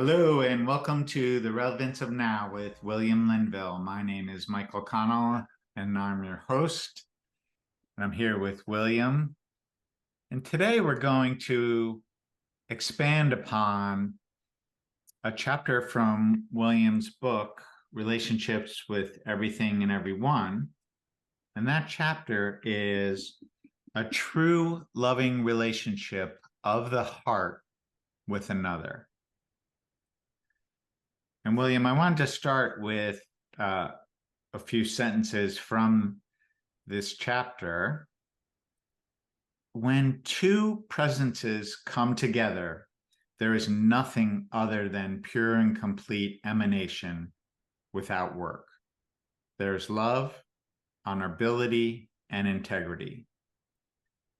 Hello and welcome to The Relevance of Now with William Linville. My name is Michael Connell and I'm your host. I'm here with William. And today we're going to expand upon a chapter from William's book, Relationships with Everything and Everyone. And that chapter is a true loving relationship of the heart with another. And William, I wanted to start with a few sentences from this chapter. When two presences come together, there is nothing other than pure and complete emanation without work. There's love, honorability, and integrity.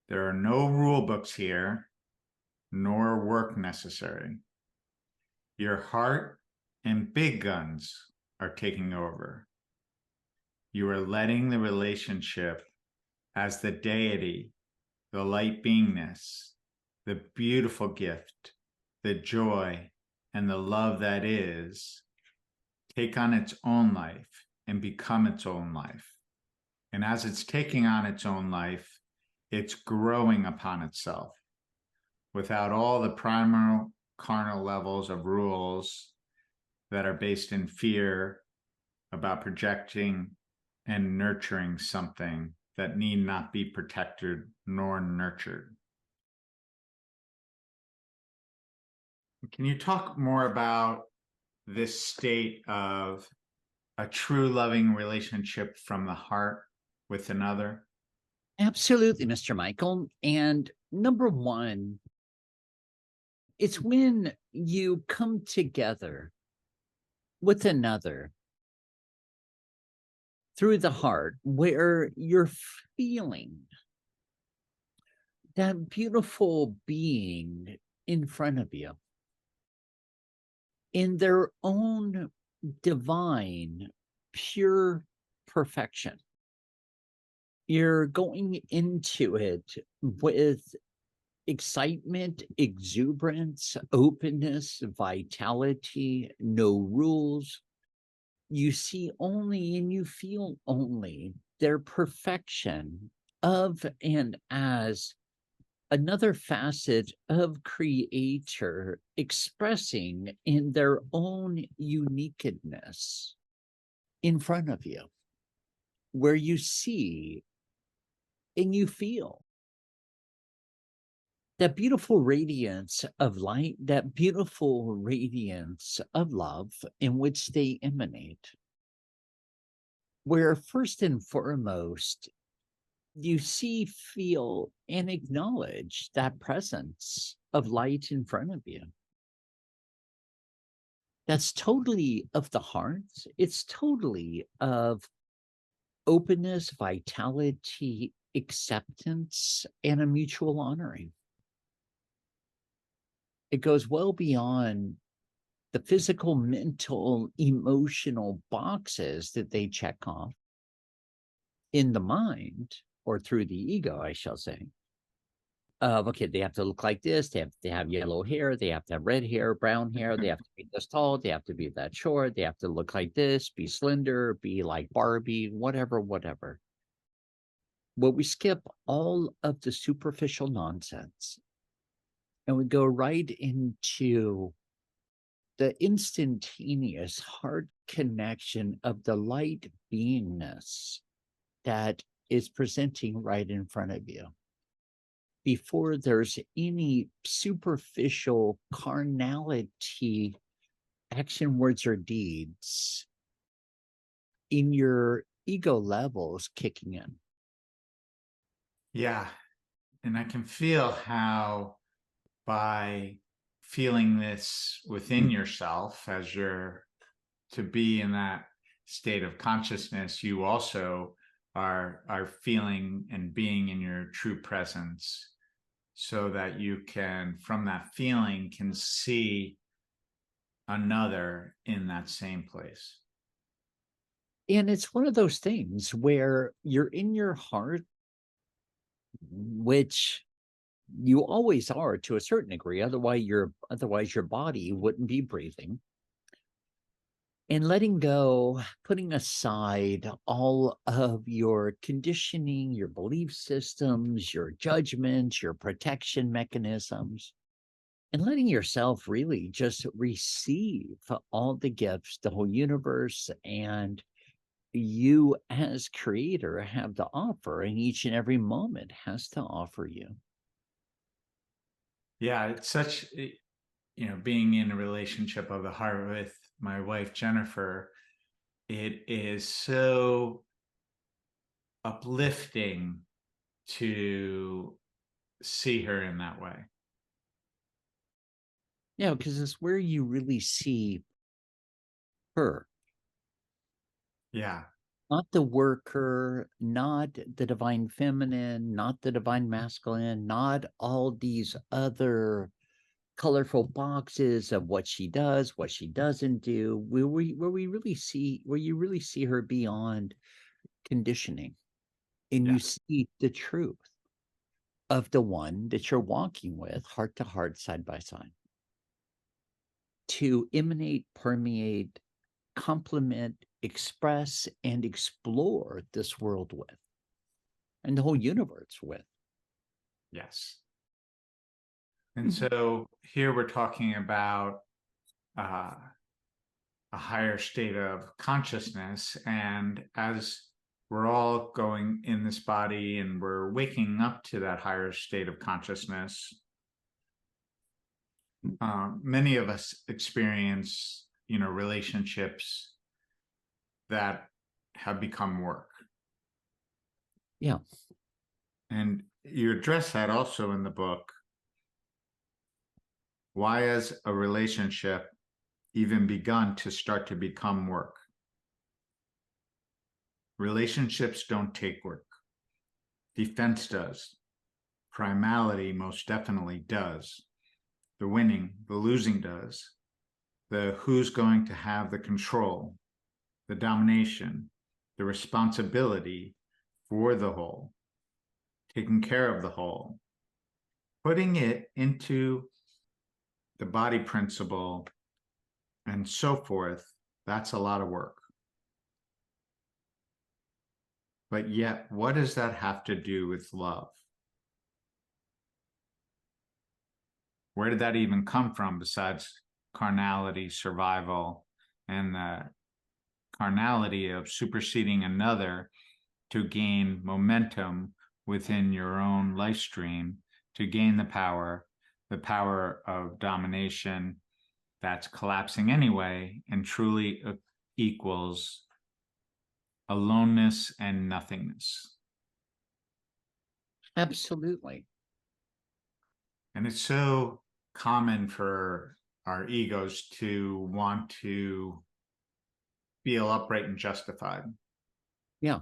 There are no rule books here, nor work necessary. Your heart and big guns are taking over. You are letting the relationship as the deity, the light beingness, the beautiful gift, the joy, and the love that is, take on its own life and become its own life. And as it's taking on its own life, it's growing upon itself without all the primal carnal levels of rules that are based in fear about projecting and nurturing something that need not be protected nor nurtured. Can you talk more about this state of a true loving relationship from the heart with another? Absolutely, Mr. Michael. And number one, it's when you come together with another through the heart, where you're feeling that beautiful being in front of you in their own divine, pure perfection. You're going into it with excitement, exuberance, openness, vitality, no rules. You see only and you feel only their perfection of and as another facet of Creator expressing in their own uniqueness in front of you, where you see and you feel that beautiful radiance of light, that beautiful radiance of love in which they emanate, where first and foremost, you see, feel, and acknowledge that presence of light in front of you. That's totally of the heart. It's totally of openness, vitality, acceptance, and a mutual honoring. It goes well beyond the physical, mental, emotional boxes that they check off in the mind or through the ego, I shall say. Okay, they have to look like this. They have yellow hair. They have to have red hair, brown hair. They have to be this tall. They have to be that short. They have to look like this, be slender, be like Barbie, whatever, whatever. Well, we skip all of the superficial nonsense and we go right into the instantaneous heart connection of the light beingness that is presenting right in front of you before there's any superficial carnality, action, words, or deeds in your ego levels kicking in. Yeah. And I can feel how by feeling this within yourself as you're to be in that state of consciousness, you also are feeling and being in your true presence so that you can, from that feeling, can see another in that same place. And it's one of those things where you're in your heart, which You always are to a certain degree, otherwise your body wouldn't be breathing. And letting go, putting aside all of your conditioning, your belief systems, your judgments, your protection mechanisms, and letting yourself really just receive all the gifts the whole universe and you as creator have to offer, and each and every moment has to offer you. Yeah, it's such, being in a relationship of the heart with my wife, Jennifer, it is so uplifting to see her in that way. Yeah, because it's where you really see her, Yeah. not the worker, not the divine feminine, not the divine masculine, not all these other colorful boxes of what she does, what she doesn't do, where you really see her beyond conditioning, and Yeah. you see the truth of the one that you're walking with, heart to heart, side by side, to emanate, permeate, complement, express, and explore this world with, and the whole universe with. Yes. And so here we're talking about uh, a higher state of consciousness. And as we're all going in this body and we're waking up to that higher state of consciousness, many of us experience, relationships that have become work. Yeah, And you address that also in the book. Why has a relationship even begun to start to become work? Relationships don't take work. Defense does. Primality most definitely does. The winning, the losing does. The who's going to have the control, the domination, the responsibility for the whole, taking care of the whole, putting it into the body principle and so forth. That's a lot of work. But yet, what does that have to do with love? Where did that even come from besides carnality, survival, and the carnality of superseding another to gain momentum within your own life stream, to gain the power of domination that's collapsing anyway and truly equals aloneness and nothingness. absolutely. And it's so common for our egos to want to feel upright and justified. Yeah.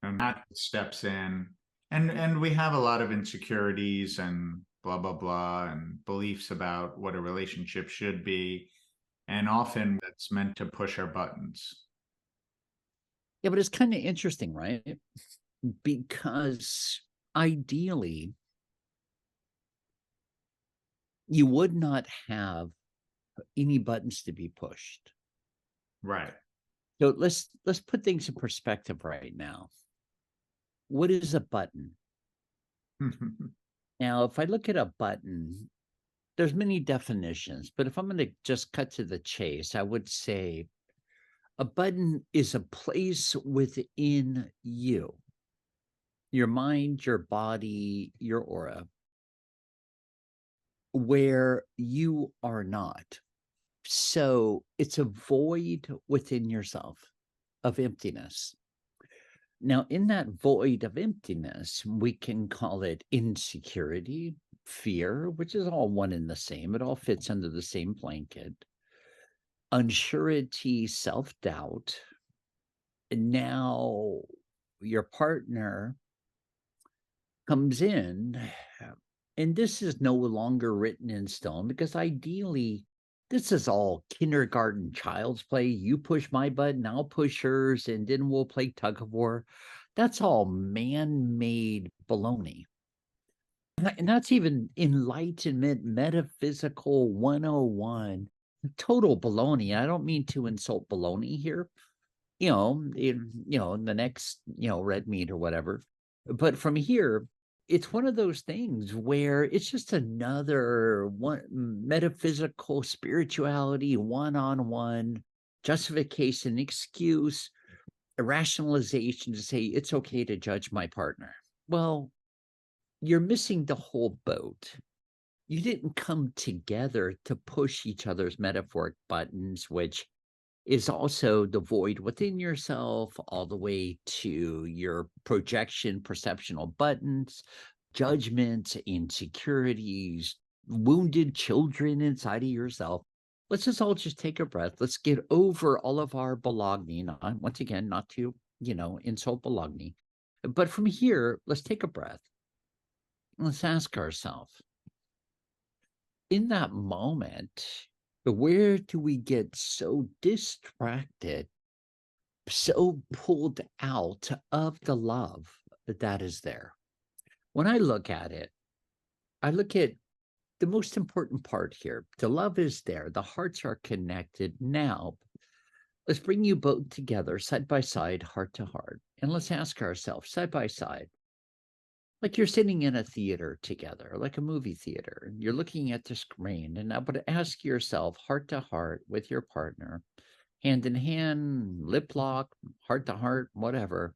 And that steps in. And we have a lot of insecurities and blah, blah, blah, and beliefs about what a relationship should be. And often that's meant to push our buttons. Yeah, but it's kind of interesting, right? Because ideally, you would not have any buttons to be pushed. Right. So let's put things in perspective right now. What is a button? Now, if I look at a button, there's many definitions, but if I'm going to just cut to the chase, I would say a button is a place within you, your mind, your body, your aura, where you are not. So it's a void within yourself of emptiness. Now, in that void of emptiness, we can call it insecurity, fear, which is all one and the same. It all fits under the same blanket. Unsurety, self doubt. Now, your partner comes in, and this is no longer written in stone because ideally, this is all kindergarten child's play. You push my button, I'll push yours, and then we'll play tug of war. That's all man made baloney. And that's even enlightenment, metaphysical 101, total baloney. I don't mean to insult baloney here, in the next, red meat or whatever. But from here, it's one of those things where it's just another one metaphysical spirituality, one-on-one justification, excuse, a rationalization to say it's okay to judge my partner. Well, you're missing the whole boat. You didn't come together to push each other's metaphoric buttons, which is also the void within yourself, all the way to your projection, perceptional buttons, judgments, insecurities, wounded children inside of yourself. Let's just all just take a breath. Let's get over all of our belonging. Once again, not to, insult belonging. But from here, let's take a breath. Let's ask ourselves, in that moment, where do we get so distracted, so pulled out of the love that is there? When I look at it, I look at the most important part here. The love is there, the hearts are connected. Now, let's bring you both together, side by side, heart to heart, and let's ask ourselves, side by side, like you're sitting in a theater together, like a movie theater, and you're looking at the screen. And now, but ask yourself, heart to heart with your partner, hand in hand, lip lock, heart to heart, whatever.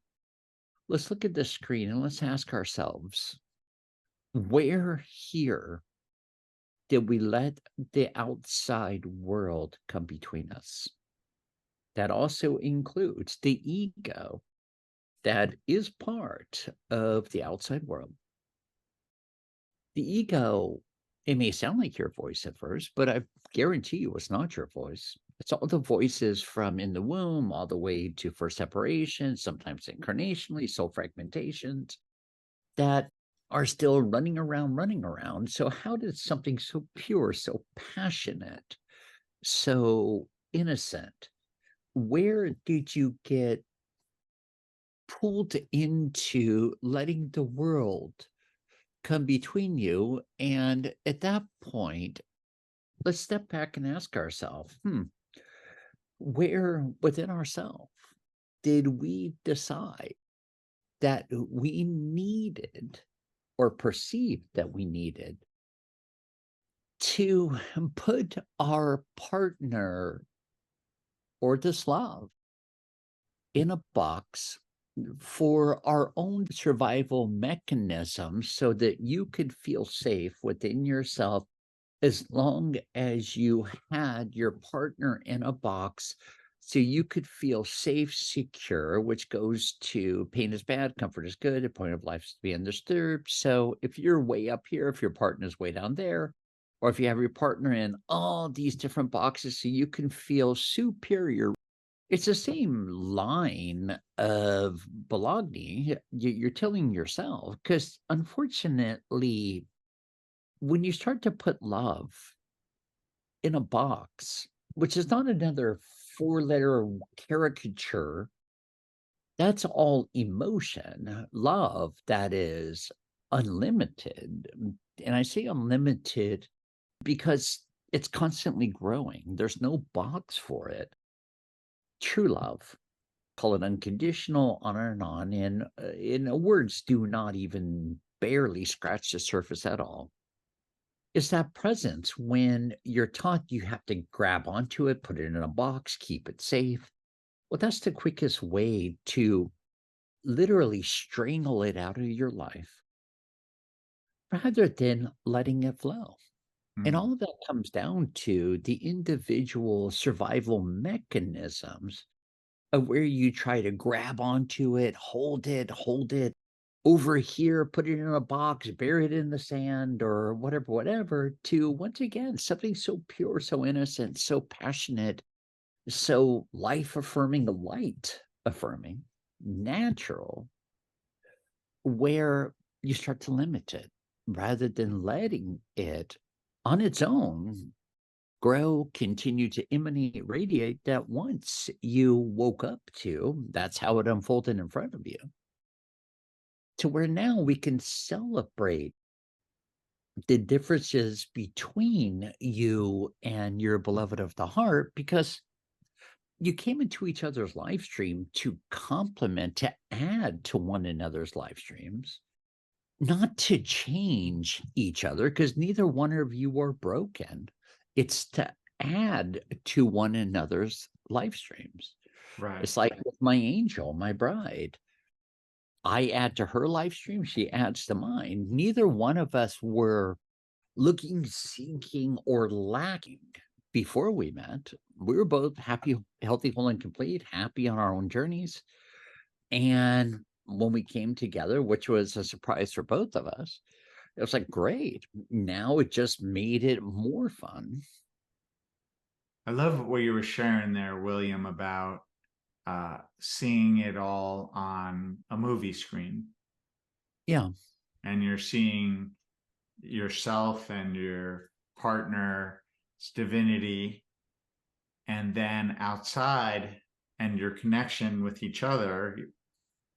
Let's look at the screen and let's ask ourselves, where here did we let the outside world come between us? That also includes the ego that is part of the outside world. The ego, it may sound like your voice at first, but I guarantee you it's not your voice. It's all the voices from in the womb, all the way to first separation, sometimes incarnationally, soul fragmentations that are still running around, running around. So, how did something so pure, so passionate, so innocent, where did you get pulled into letting the world come between you? And at that point, let's step back and ask ourselves, where within ourselves did we decide that we needed or perceived that we needed to put our partner or this love in a box for our own survival mechanisms so that you could feel safe within yourself as long as you had your partner in a box so you could feel safe, secure, which goes to pain is bad, comfort is good, a point of life is to be undisturbed. So if you're way up here, if your partner's way down there, or if you have your partner in all these different boxes so you can feel superior, it's the same line of belonging you're telling yourself, because unfortunately, when you start to put love in a box, which is not another four-letter caricature, that's all emotion. Love that is unlimited. And I say unlimited because it's constantly growing. There's no box for it. True love, call it unconditional, on and on. And words do not even barely scratch the surface at all. Is that presence when you're taught you have to grab onto it, put it in a box, keep it safe. Well, that's the quickest way to literally strangle it out of your life rather than letting it flow. And Mm. all of that comes down to the individual survival mechanisms of where you try to grab onto it, hold it over here, put it in a box, bury it in the sand or whatever, whatever, to once again, something so pure, so innocent, so passionate, so life affirming, light affirming, natural, where you start to limit it rather than letting it on its own grow, continue to emanate, radiate that once you woke up to, that's how it unfolded in front of you. To where now we can celebrate the differences between you and your beloved of the heart, because you came into each other's live stream to complement, to add to one another's live streams, not to change each other, because neither one of you are broken. It's to add to one another's live streams. Right. It's like with my angel, my bride. I add to her live stream, she adds to mine. Neither one of us were looking, seeking, or lacking before we met. We were both happy, healthy, whole, and complete, happy on our own journeys. And when we came together, which was a surprise for both of us, it was like, great. Now it just made it more fun. I love what you were sharing there, William, about seeing it all on a movie screen, Yeah. and you're seeing yourself and your partner's divinity, and then outside and your connection with each other,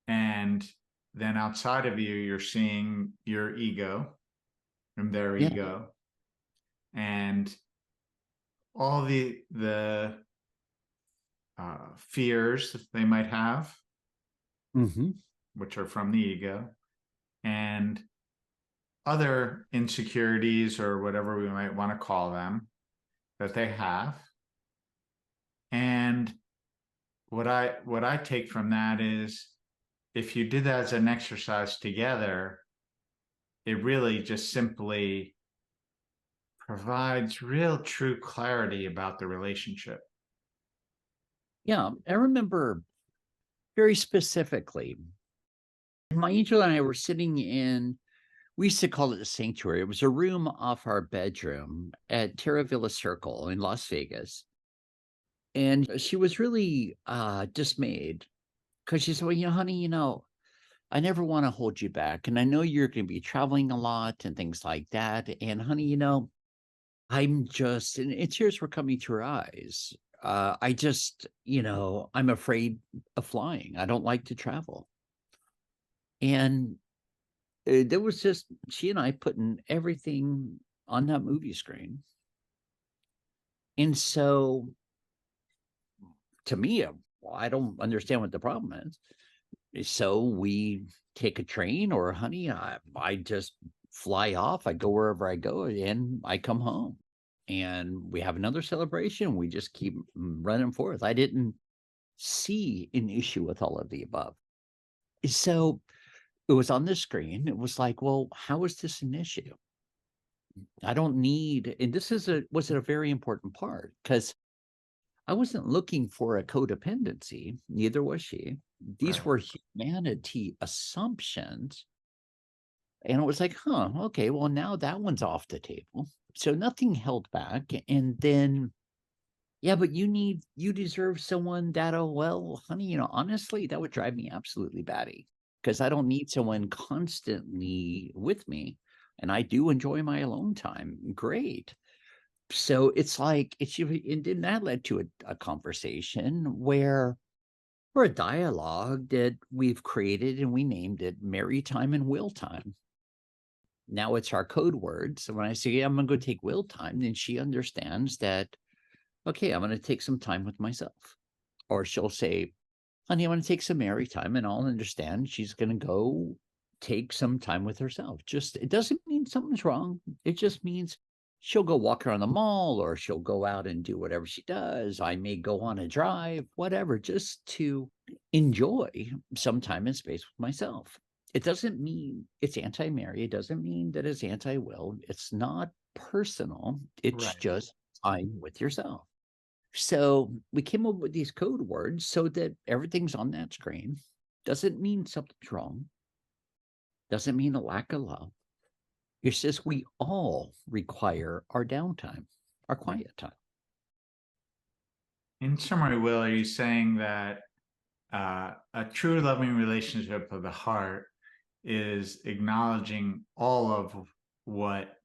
and then outside of you, you're seeing your ego and their Yeah. ego, and all the fears that they might have, Hmm. which are from the ego, and other insecurities or whatever we might want to call them that they have. And what I take from that is, if you did that as an exercise together, it really just simply provides real true clarity about the relationship. Yeah. I remember very specifically, my angel and I were sitting in, we used to call it the sanctuary. It was a room off our bedroom at Terra Villa Circle in Las Vegas. And she was really dismayed because she said, well, honey, I never want to hold you back. And I know you're going to be traveling a lot and things like that. And honey, I'm just, and tears were coming to her eyes. I just, I'm afraid of flying. I don't like to travel. And there was just she and I putting everything on that movie screen. And so to me, well, I don't understand what the problem is. So we take a train, or honey, I just fly off. I go wherever I go and I come home. And we have another celebration. We just keep running forth. I didn't see an issue with all of the above. So it was on the screen. It was like, well, how is this an issue? I don't need, and this is was a very important part, because I wasn't looking for a codependency, neither was she. These Right. were humanity assumptions. And it was like, huh, okay, well, now that one's off the table. So nothing held back. And then, yeah, but you deserve someone that, oh, well, honey, honestly, that would drive me absolutely batty, because I don't need someone constantly with me. And I do enjoy my alone time. Great. So it's like, and then that led to a conversation where, or a dialogue that we've created, and we named it Merry Time and Will Time. Now it's our code word. So when I say, yeah, I'm going to go take will time, then she understands that, okay, I'm going to take some time with myself. Or she'll say, honey, I want to take some Mary time, and I'll understand she's going to go take some time with herself. Just, it doesn't mean something's wrong. It just means she'll go walk around the mall, or she'll go out and do whatever she does. I may go on a drive, whatever, just to enjoy some time and space with myself. It doesn't mean it's anti-Mary. It doesn't mean that it's anti-will. It's not personal. It's Right. just time with yourself. So we came up with these code words so that everything's on that screen. Doesn't mean something's wrong. Doesn't mean a lack of love. It's just we all require our downtime, our Right. quiet time. In summary, Will, are you saying that a true loving relationship of the heart is acknowledging all of what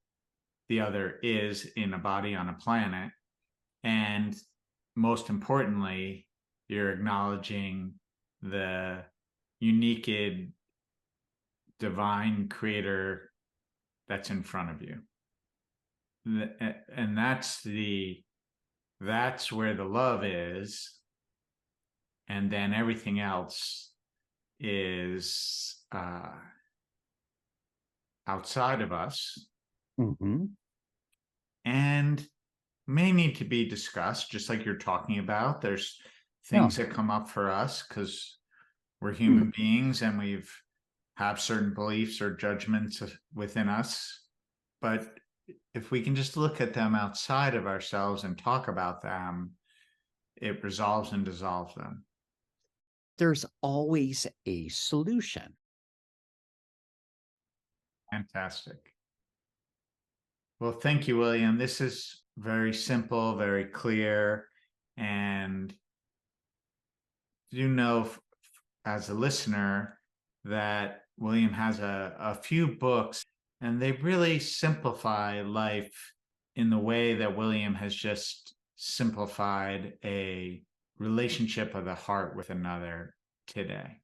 the other is in a body on a planet, and most importantly, you're acknowledging the unique divine creator that's in front of you. And that's where the love is. And then everything else is outside of us and may need to be discussed, just like you're talking about. There's things that come up for us because we're human beings and we've have certain beliefs or judgments within us. But if we can just look at them outside of ourselves and talk about them, it resolves and dissolves them. There's always a solution. Fantastic. Well, thank you, William. This is very simple, very clear. And you know, as a listener, that William has a few books, and they really simplify life in the way that William has just simplified a relationship of the heart with another today.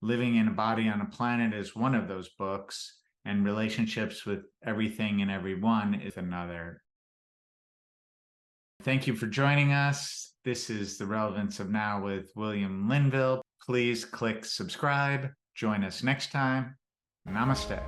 Living in a Body on a Planet is one of those books, and Relationships with Everything and Everyone is another. Thank you for joining us. This is The Relevance of Now with William Linville. Please click subscribe. Join us next time. Namaste.